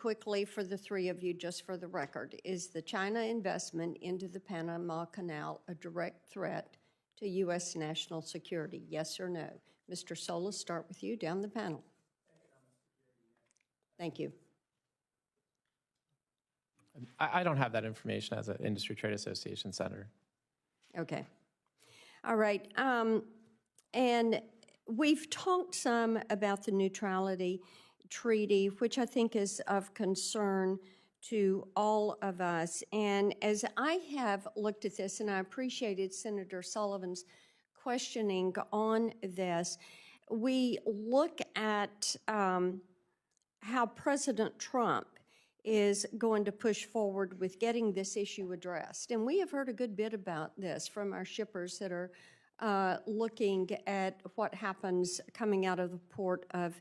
quickly for the three of you, just for the record. Is the China investment into the Panama Canal a direct threat to U.S. national security? Yes or no? Mr. Solis, start with you down the panel. Thank you. I don't have that information as an industry trade association senator. Okay. All right. And we've talked some about the neutrality treaty, which I think is of concern to all of us. And as I have looked at this, and I appreciated Senator Sullivan's questioning on this, we look at how President Trump is going to push forward with getting this issue addressed. And we have heard a good bit about this from our shippers that are looking at what happens coming out of the port of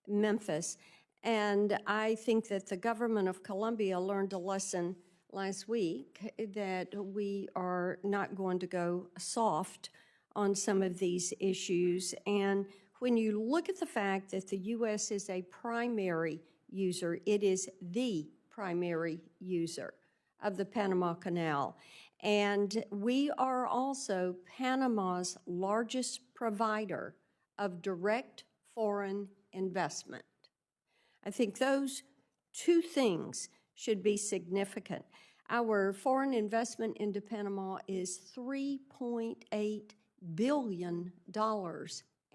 Memphis. And I think that the government of Colombia learned a lesson last week that we are not going to go soft on some of these issues. And when you look at the fact that the U.S. is a primary user, it is the primary user of the Panama Canal. And we are also Panama's largest provider of direct foreign investment. I think those two things should be significant. Our foreign investment into Panama is $3.8 billion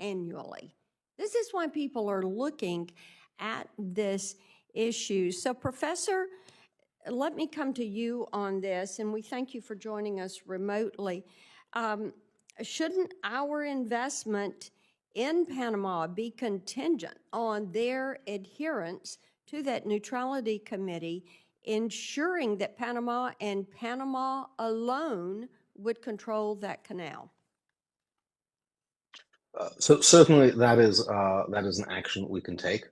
annually. This is why people are looking at this issue. So, Professor, let me come to you on this, and we thank you for joining us remotely. Shouldn't our investment in Panama be contingent on their adherence to that neutrality committee, ensuring that Panama and Panama alone would control that canal? So certainly that is an action we can take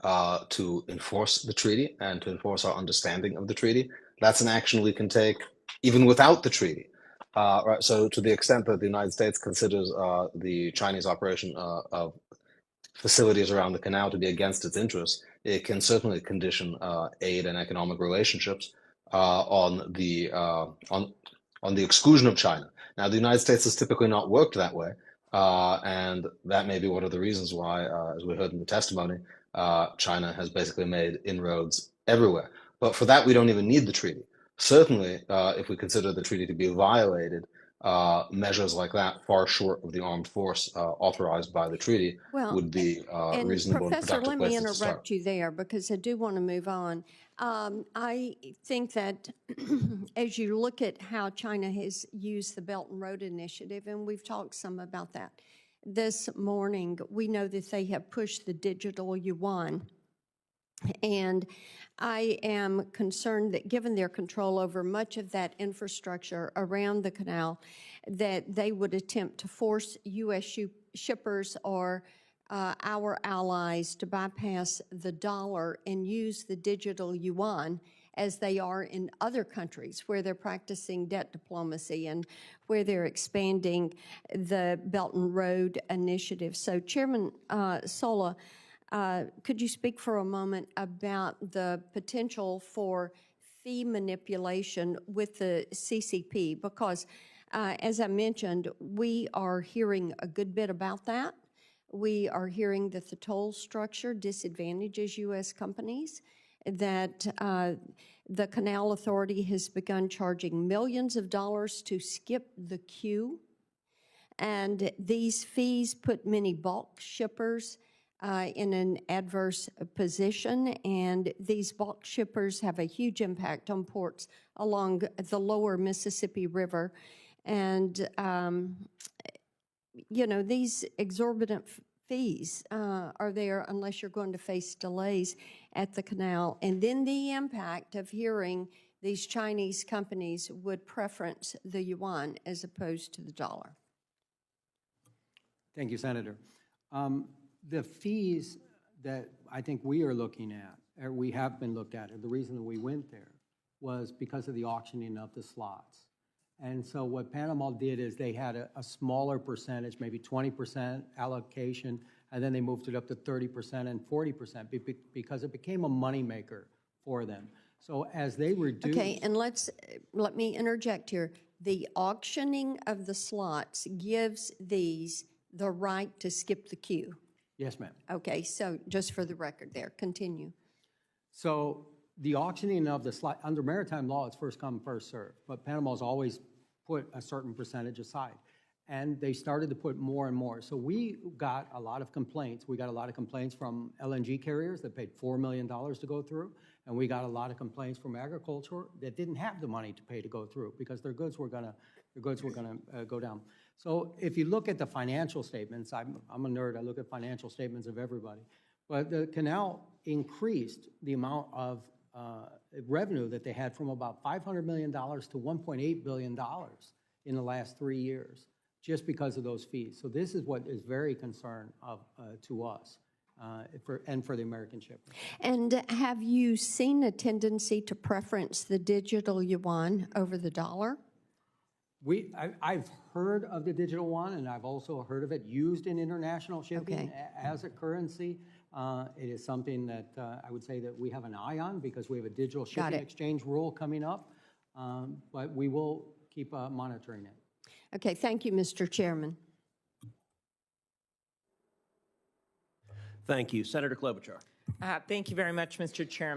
to enforce the treaty and to enforce our understanding of the treaty. That's an action we can take even without the treaty. Right. So to the extent that the United States considers the Chinese operation of facilities around the canal to be against its interests, it can certainly condition aid and economic relationships on the exclusion of China. Now, the United States has typically not worked that way. And that may be one of the reasons why, as we heard in the testimony, China has basically made inroads everywhere. But for that, we don't even need the treaty. Certainly, if we consider the treaty to be violated, measures like that, far short of the armed force authorized by the treaty, would be reasonable and Professor, productive let me places to start. interrupt you there because I do want to move on. I think that as you look at how China has used the Belt and Road Initiative, and we've talked some about that this morning, we know that they have pushed the digital yuan. And I am concerned that given their control over much of that infrastructure around the canal, that they would attempt to force U.S. shippers or our allies to bypass the dollar and use the digital yuan as they are in other countries where they're practicing debt diplomacy and where they're expanding the Belt and Road Initiative. So, Chairman Sola, could you speak for a moment about the potential for fee manipulation with the CCP? Because, as I mentioned, we are hearing a good bit about that. We are hearing that the toll structure disadvantages U.S. companies, that the Canal Authority has begun charging millions of dollars to skip the queue, and these fees put many bulk shippers in an adverse position, and these bulk shippers have a huge impact on ports along the lower Mississippi River. And, you know, these exorbitant fees are there unless you're going to face delays at the canal. And then the impact of hearing these Chinese companies would preference the yuan as opposed to the dollar. Thank you, Senator. The fees that I think we are looking at, or we have been looked at, or the reason that we went there was because of the auctioning of the slots. And so what Panama did is they had a smaller percentage, maybe 20% allocation, and then they moved it up to 30% and 40% because it became a moneymaker for them. So as they reduce. Okay, and let me interject here. The auctioning of the slots gives these the right to skip the queue. Yes, ma'am. Okay, so just for the record there, continue. So the auctioning of the slot, under maritime law, it's first come, first served, but Panama's always put a certain percentage aside. And they started to put more and more. So we got a lot of complaints. We got a lot of complaints from LNG carriers that paid $4 million to go through. And we got a lot of complaints from agriculture that didn't have the money to pay to go through because their goods were gonna go down. So if you look at the financial statements, I'm a nerd, I look at financial statements of everybody. But the canal increased the amount of revenue that they had from about $500 million to $1.8 billion in the last 3 years, just because of those fees. So this is what is very concern to us and for the American shippers. And have you seen a tendency to preference the digital yuan over the dollar? I've heard of the digital one, and I've also heard of it used in international shipping Okay. as a currency. It is something that I would say that we have an eye on because we have a digital shipping it. exchange rule coming up, but we will keep monitoring it. Okay, thank you, Mr. Chairman. Thank you. Senator Klobuchar. Thank you very much, Mr. Chairman.